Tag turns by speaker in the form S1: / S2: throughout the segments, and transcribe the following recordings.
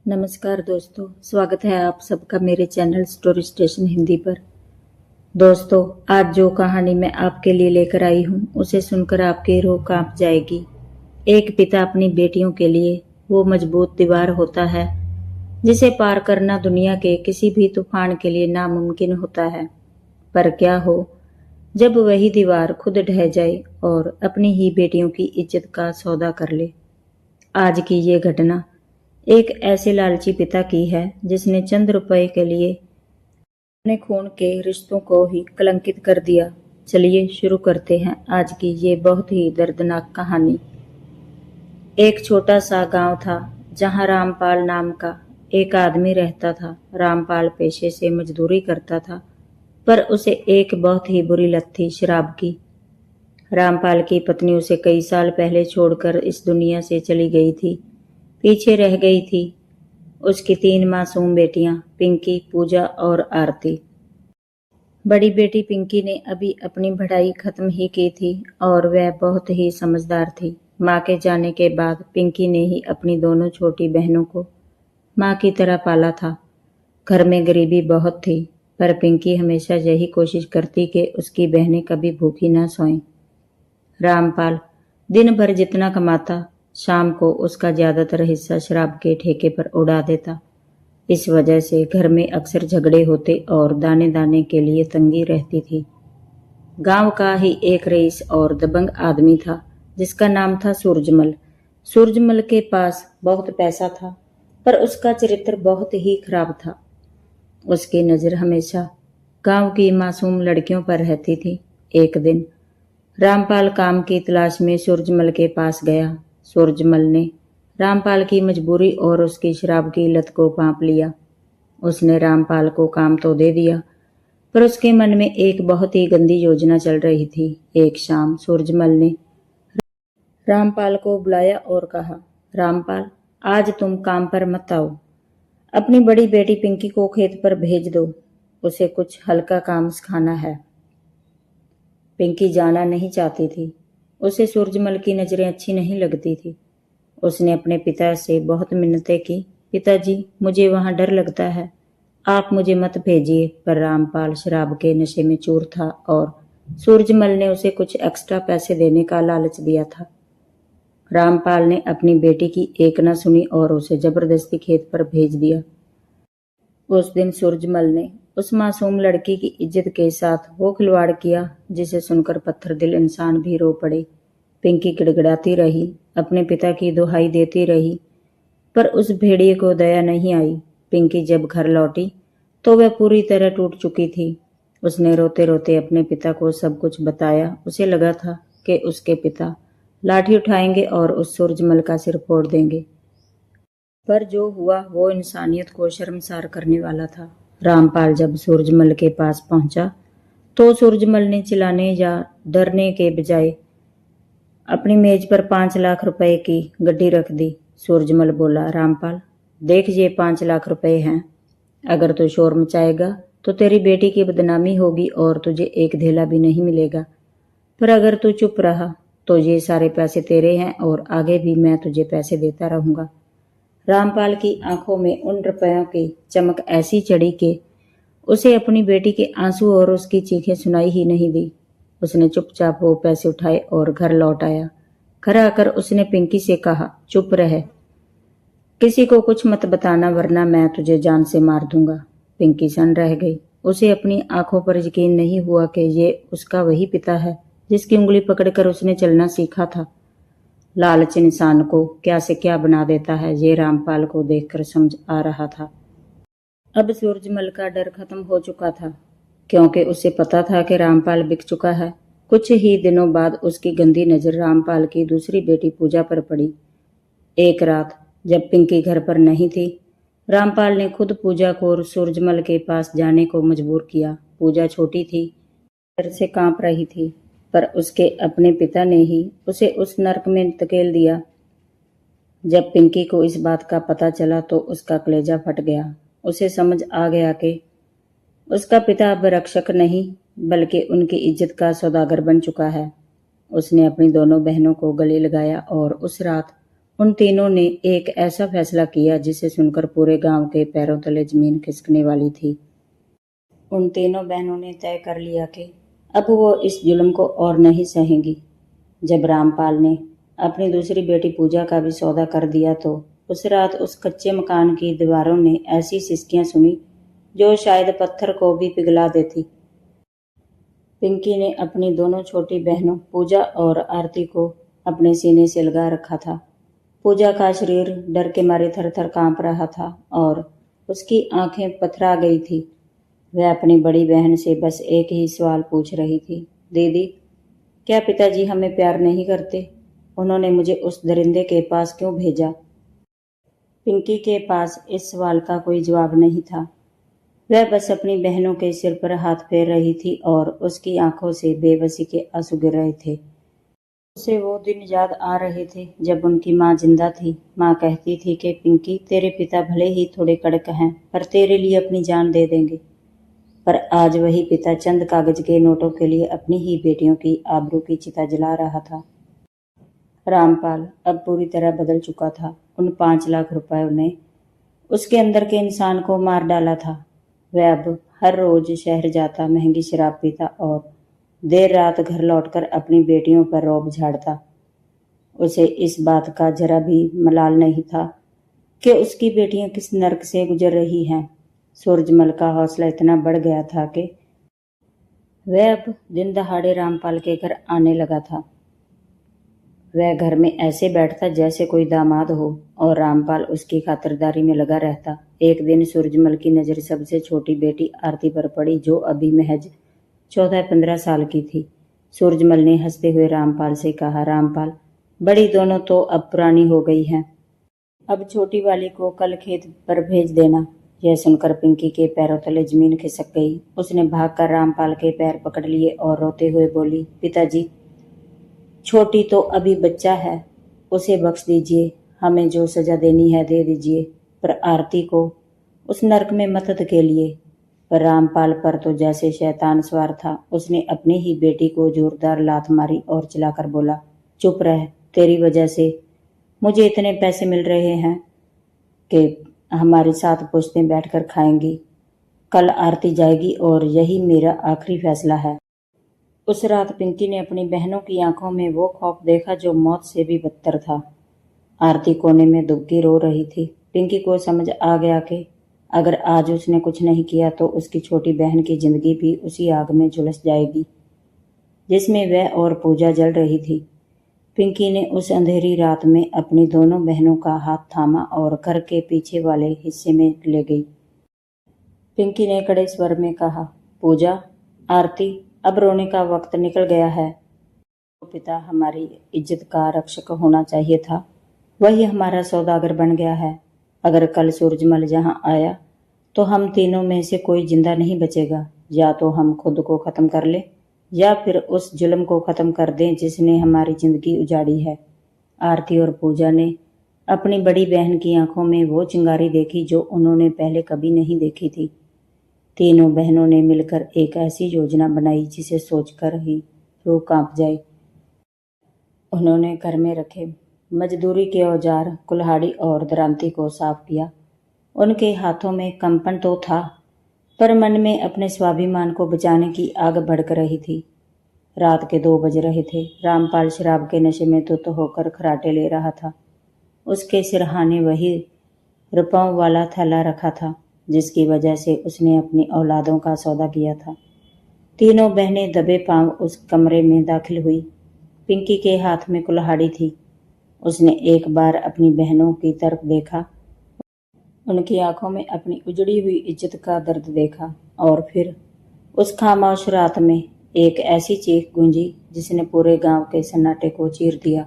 S1: नमस्कार दोस्तों, स्वागत है आप सबका मेरे चैनल स्टोरी स्टेशन हिंदी पर। दोस्तों, आज जो कहानी मैं आपके लिए लेकर आई हूँ उसे सुनकर आपकी रूह कांप जाएगी। एक पिता अपनी बेटियों के लिए वो मजबूत दीवार होता है जिसे पार करना दुनिया के किसी भी तूफान के लिए नामुमकिन होता है। पर क्या हो जब वही दीवार खुद ढह जाए और अपनी ही बेटियों की इज्जत का सौदा कर ले। आज की ये घटना एक ऐसे लालची पिता की है जिसने चंद रुपए के लिए अपने खून के रिश्तों को ही कलंकित कर दिया। चलिए शुरू करते हैं आज की ये बहुत ही दर्दनाक कहानी। एक छोटा सा गांव था जहां रामपाल नाम का एक आदमी रहता था। रामपाल पेशे से मजदूरी करता था, पर उसे एक बहुत ही बुरी लत थी शराब की। रामपाल की पत्नी उसे कई साल पहले छोड़कर इस दुनिया से चली गई थी। पीछे रह गई थी उसकी 3 मासूम बेटियां, पिंकी, पूजा और आरती। बड़ी बेटी पिंकी ने अभी अपनी पढ़ाई खत्म ही की थी और वह बहुत ही समझदार थी। माँ के जाने के बाद पिंकी ने ही अपनी दोनों छोटी बहनों को माँ की तरह पाला था। घर में गरीबी बहुत थी, पर पिंकी हमेशा यही कोशिश करती कि उसकी बहनें कभी भूखी न सोएं। रामपाल दिन भर जितना कमाता, शाम को उसका ज्यादातर हिस्सा शराब के ठेके पर उड़ा देता। इस वजह से घर में अक्सर झगड़े होते और दाने दाने के लिए तंगी रहती थी। गांव का ही एक रईस और दबंग आदमी था जिसका नाम था सूरजमल। सूरजमल के पास बहुत पैसा था, पर उसका चरित्र बहुत ही खराब था। उसकी नजर हमेशा गांव की मासूम लड़कियों पर रहती थी। एक दिन रामपाल काम की तलाश में सूरजमल के पास गया। सूरजमल ने रामपाल की मजबूरी और उसकी शराब की लत को भांप लिया। उसने रामपाल को काम तो दे दिया, पर उसके मन में एक बहुत ही गंदी योजना चल रही थी। एक शाम सूरजमल ने रामपाल को बुलाया और कहा, रामपाल, आज तुम काम पर मत आओ। अपनी बड़ी बेटी पिंकी को खेत पर भेज दो, उसे कुछ हल्का काम सिखाना है। पिंकी जाना नहीं चाहती थी। उसे सूरजमल की नजरें अच्छी नहीं लगती थी। उसने अपने पिता से बहुत मिन्नतें की, पिताजी, मुझे वहां डर लगता है, आप मुझे मत भेजिए। पर रामपाल शराब के नशे में चूर था और सूरजमल ने उसे कुछ एक्स्ट्रा पैसे देने का लालच दिया था। रामपाल ने अपनी बेटी की एक न सुनी और उसे जबरदस्ती खेत पर भेज दिया। उस दिन सूरजमल ने उस मासूम लड़की की इज्जत के साथ वो खिलवाड़ किया जिसे सुनकर पत्थर दिल इंसान भी रो पड़े। पिंकी गिड़गिड़ाती रही, अपने पिता की दुहाई देती रही, पर उस भेड़िए को दया नहीं आई। पिंकी जब घर लौटी तो वह पूरी तरह टूट चुकी थी। उसने रोते रोते अपने पिता को सब कुछ बताया। उसे लगा था कि उसके पिता लाठी उठाएंगे और उस सूरजमल का सिर फोड़ देंगे, पर जो हुआ वो इंसानियत को शर्मसार करने वाला था। रामपाल जब सूरजमल के पास पहुंचा तो सूरजमल ने चिल्लाने या डरने के बजाय अपनी मेज पर 5 लाख रुपए की गड्डी रख दी। सूरजमल बोला, रामपाल, देख, ये 5 लाख रुपए हैं। अगर तू शोर मचाएगा तो तेरी बेटी की बदनामी होगी और तुझे एक धेला भी नहीं मिलेगा, पर अगर तू चुप रहा तो ये सारे पैसे तेरे हैं और आगे भी मैं तुझे पैसे देता रहूंगा। रामपाल की आंखों में उन रुपयों की चमक ऐसी चढ़ी कि उसे अपनी बेटी के आंसू और उसकी चीखें सुनाई ही नहीं दी। उसने चुपचाप वो पैसे उठाए और घर लौट आया। घर आकर उसने पिंकी से कहा, चुप रह, किसी को कुछ मत बताना वरना मैं तुझे जान से मार दूंगा। पिंकी सन रह गई। उसे अपनी आंखों पर यकीन नहीं हुआ कि ये उसका वही पिता है जिसकी उंगली पकड़कर उसने चलना सीखा था। लालच इंसान को क्या से क्या बना देता है, ये रामपाल को देखकर समझ आ रहा था। अब सूरजमल का डर खत्म हो चुका था, क्योंकि उसे पता था कि रामपाल बिक चुका है। कुछ ही दिनों बाद उसकी गंदी नजर रामपाल की दूसरी बेटी पूजा पर पड़ी। एक रात जब पिंकी घर पर नहीं थी, रामपाल ने खुद पूजा को सूरजमल के पास जाने को मजबूर किया। पूजा छोटी थी, डर से कांप रही थी, पर उसके अपने पिता ने ही उसे उस नरक में धकेल दिया। जब पिंकी को इस बात का पता चला तो उसका कलेजा फट गया। उसे समझ आ गया कि उसका पिता अब रक्षक नहीं बल्कि उनकी इज्जत का सौदागर बन चुका है। उसने अपनी दोनों बहनों को गले लगाया और उस रात उन तीनों ने एक ऐसा फैसला किया जिसे सुनकर पूरे गांव के पैरों तले जमीन खिसकने वाली थी। उन तीनों बहनों ने तय कर लिया कि अब वो इस जुल्म को और नहीं सहेंगी। जब रामपाल ने अपनी दूसरी बेटी पूजा का भी सौदा कर दिया तो उस रात उस कच्चे मकान की दीवारों ने ऐसी सिसकियां सुनी जो शायद पत्थर को भी पिघला देती। पिंकी ने अपनी दोनों छोटी बहनों पूजा और आरती को अपने सीने से लगा रखा था। पूजा का शरीर डर के मारे थर थर कांप रहा था और उसकी आंखें पथरा गई थी। वह अपनी बड़ी बहन से बस एक ही सवाल पूछ रही थी, दीदी, क्या पिताजी हमें प्यार नहीं करते? उन्होंने मुझे उस दरिंदे के पास क्यों भेजा? पिंकी के पास इस सवाल का कोई जवाब नहीं था। वह बस अपनी बहनों के सिर पर हाथ फेर रही थी और उसकी आंखों से बेबसी के आंसू गिर रहे थे। उसे वो दिन याद आ रहे थे जब उनकी माँ जिंदा थी। माँ कहती थी कि पिंकी, तेरे पिता भले ही थोड़े कड़क हैं पर तेरे लिए अपनी जान दे देंगे। पर आज वही पिता चंद कागज के नोटों के लिए अपनी ही बेटियों की आबरू की चिता जला रहा था। रामपाल अब पूरी तरह बदल चुका था। उन 5 लाख रुपयों ने उसके अंदर के इंसान को मार डाला था। वह अब हर रोज शहर जाता, महंगी शराब पीता और देर रात घर लौटकर अपनी बेटियों पर रौब झाड़ता। उसे इस बात का जरा भी मलाल नहीं था कि उसकी बेटियां किस नर्क से गुजर रही हैं। सूरजमल का हौसला इतना बढ़ गया था कि वह अब दिन दहाड़े रामपाल के घर आने लगा था। वह घर में ऐसे बैठता जैसे कोई दामाद हो और रामपाल उसकी खातिरदारी में लगा रहता। एक दिन सूरजमल की नज़र सबसे छोटी बेटी आरती पर पड़ी जो अभी महज 14-15 साल की थी। सूरजमल ने हंसते हुए रामपाल से कहा, रामपाल, बड़ी दोनों तो अब पुरानी हो गई हैं, अब छोटी वाली को कल खेत पर भेज देना। यह सुनकर पिंकी के पैरों तले जमीन खिसक गई। उसने भागकर रामपाल के पैर पकड़ लिए और रोते हुए बोली, पिताजी, छोटी तो अभी बच्चा है, उसे बख्श दीजिए, हमें जो सजा देनी है दे दीजिए, पर आरती को उस नरक में मत धकेलिए। पर रामपाल पर तो जैसे शैतान सवार था। उसने अपनी ही बेटी को जोरदार लात मारी और चिल्लाकर बोला, चुप रह, तेरी वजह से मुझे इतने पैसे मिल रहे हैं कि हमारे साथ पुश्तें बैठकर खाएंगी। कल आरती जाएगी और यही मेरा आखिरी फैसला है। उस रात पिंकी ने अपनी बहनों की आंखों में वो खौफ देखा जो मौत से भी बदतर था। आरती कोने में दुबकी रो रही थी। पिंकी को समझ आ गया कि अगर आज उसने कुछ नहीं किया तो उसकी छोटी बहन की जिंदगी भी उसी आग में झुलस जाएगी जिसमें वह और पूजा जल रही थी। पिंकी ने उस अंधेरी रात में अपनी दोनों बहनों का हाथ थामा और घर के पीछे वाले हिस्से में ले गई। पिंकी ने कड़े स्वर में कहा, पूजा, आरती, अब रोने का वक्त निकल गया है। तो पिता हमारी इज्जत का रक्षक होना चाहिए था, वही हमारा सौदागर बन गया है। अगर कल सूरजमल यहाँ आया तो हम तीनों में से कोई जिंदा नहीं बचेगा। या तो हम खुद को खत्म कर ले या फिर उस जुल्म को खत्म कर दें जिसने हमारी जिंदगी उजाड़ी है। आरती और पूजा ने अपनी बड़ी बहन की आंखों में वो चिंगारी देखी जो उन्होंने पहले कभी नहीं देखी थी। तीनों बहनों ने मिलकर एक ऐसी योजना बनाई जिसे सोचकर ही रूह कांप जाए। उन्होंने घर में रखे मजदूरी के औजार, कुल्हाड़ी और दरांती को साफ किया। उनके हाथों में कंपन तो था पर मन में अपने स्वाभिमान को बचाने की आग भड़क रही थी। रात के 2 बज रहे थे। रामपाल शराब के नशे में धुत होकर खराटे ले रहा था। उसके सिरहाने वही रुपयों वाला थैला रखा था जिसकी वजह से उसने अपनी औलादों का सौदा किया था। तीनों बहनें दबे पांव उस कमरे में दाखिल हुई। पिंकी के हाथ में कुल्हाड़ी थी। उसने एक बार अपनी बहनों की तरफ देखा, उनकी आंखों में अपनी उजड़ी हुई इज्जत का दर्द देखा और फिर उस खामोश रात में एक ऐसी चीख गूंजी जिसने पूरे गांव के सन्नाटे को चीर दिया।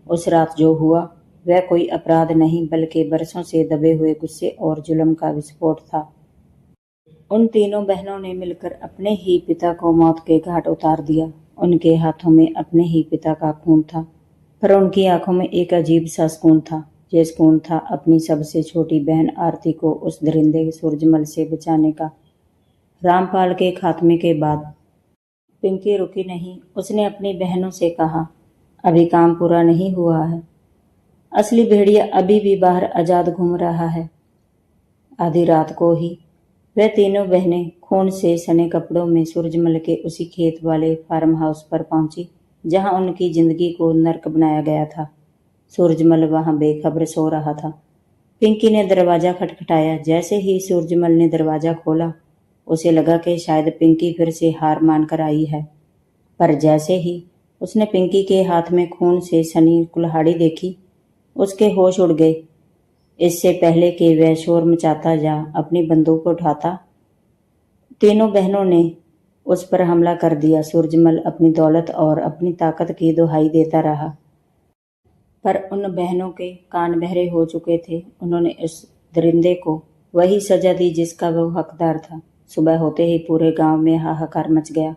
S1: उस रात जो हुआ वह कोई अपराध नहीं बल्कि बरसों से दबे हुए गुस्से और जुल्म का विस्फोट था। उन तीनों बहनों ने मिलकर अपने ही पिता को मौत के घाट उतार दिया। उनके हाथों में अपने ही पिता का खून था पर उनकी आंखों में एक अजीब सा सुकून था। ये सुकून था अपनी सबसे छोटी बहन आरती को उस दरिंदे सूरजमल से बचाने का। रामपाल के खात्मे के बाद पिंकी रुकी नहीं। उसने अपनी बहनों से कहा, अभी काम पूरा नहीं हुआ है। असली भेड़िया अभी भी बाहर आजाद घूम रहा है। आधी रात को ही वह तीनों बहनें खून से सने कपड़ों में सूरजमल के उसी खेत वाले फार्म हाउस पर पहुंची जहां उनकी जिंदगी को नर्क बनाया गया था। सूरजमल वहां बेखबर सो रहा था। पिंकी ने दरवाजा खटखटाया। जैसे ही सूरजमल ने दरवाजा खोला, उसे लगा कि शायद पिंकी फिर से हार मानकर आई है। पर जैसे ही उसने पिंकी के हाथ में खून से सनी कुल्हाड़ी देखी, उसके होश उड़ गए। इससे पहले कि वह शोर मचाता या अपनी बंदूक उठाता, तीनों बहनों ने उस पर हमला कर दिया। सूरजमल अपनी दौलत और अपनी ताकत की दुहाई देता रहा, पर उन बहनों के कान बहरे हो चुके थे। उन्होंने उस दरिंदे को वही सजा दी जिसका वह हकदार था। सुबह होते ही पूरे गांव में हाहाकार मच गया।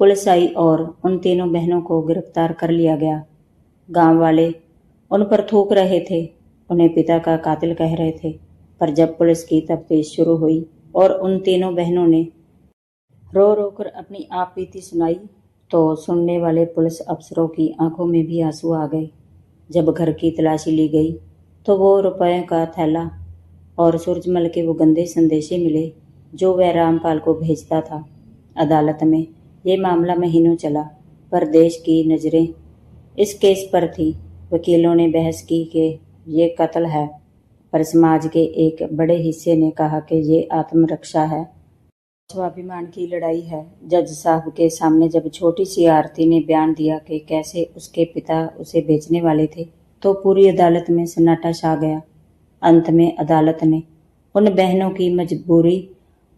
S1: पुलिस आई और उन तीनों बहनों को गिरफ्तार कर लिया गया। गांव वाले उन पर थूक रहे थे, उन्हें पिता का कातिल कह रहे थे। पर जब पुलिस की तफ्तीश शुरू हुई और उन तीनों बहनों ने रो रो कर अपनी आप बीती सुनाई, तो सुनने वाले पुलिस अफसरों की आंखों में भी आंसू आ गए। जब घर की तलाशी ली गई तो वो रुपयों का थैला और सूरजमल के वो गंदे संदेशे मिले जो वह रामपाल को भेजता था। अदालत में ये मामला महीनों चला, पर देश की नज़रें इस केस पर थी। वकीलों ने बहस की कि ये कत्ल है, पर समाज के एक बड़े हिस्से ने कहा कि ये आत्मरक्षा है, स्वाभिमान की लड़ाई है। जज साहब के सामने जब छोटी सी आरती ने बयान दिया कि कैसे उसके पिता उसे बेचने वाले थे, तो पूरी अदालत में सन्नाटा छा गया। अंत में अदालत ने उन बहनों की मजबूरी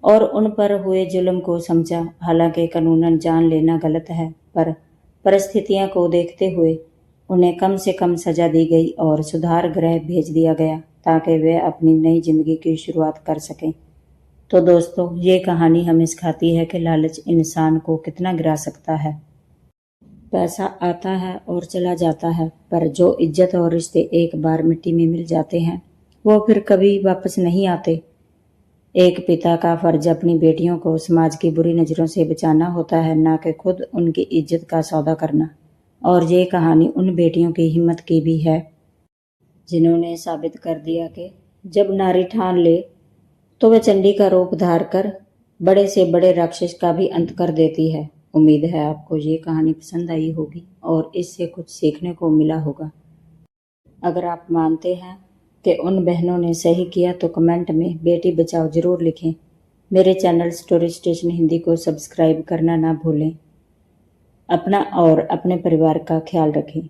S1: और उन पर हुए जुल्म को समझा। हालांकि कानूनन जान लेना गलत है, पर परिस्थितियों को देखते हुए उन्हें कम से कम सजा दी गई और सुधार गृह भेज दिया गया ताकि वे अपनी नई जिंदगी की शुरुआत कर सकें। तो दोस्तों, ये कहानी हमें सिखाती है कि लालच इंसान को कितना गिरा सकता है। पैसा आता है और चला जाता है, पर जो इज्जत और रिश्ते एक बार मिट्टी में मिल जाते हैं, वो फिर कभी वापस नहीं आते। एक पिता का फर्ज अपनी बेटियों को समाज की बुरी नज़रों से बचाना होता है, ना कि खुद उनकी इज्जत का सौदा करना। और ये कहानी उन बेटियों की हिम्मत की भी है जिन्होंने साबित कर दिया कि जब नारी ठान ले तो वह चंडी का रूप धार कर बड़े से बड़े राक्षस का भी अंत कर देती है। उम्मीद है आपको ये कहानी पसंद आई होगी और इससे कुछ सीखने को मिला होगा। अगर आप मानते हैं कि उन बहनों ने सही किया तो कमेंट में बेटी बचाओ जरूर लिखें। मेरे चैनल स्टोरी स्टेशन हिंदी को सब्सक्राइब करना ना भूलें। अपना और अपने परिवार का ख्याल रखें।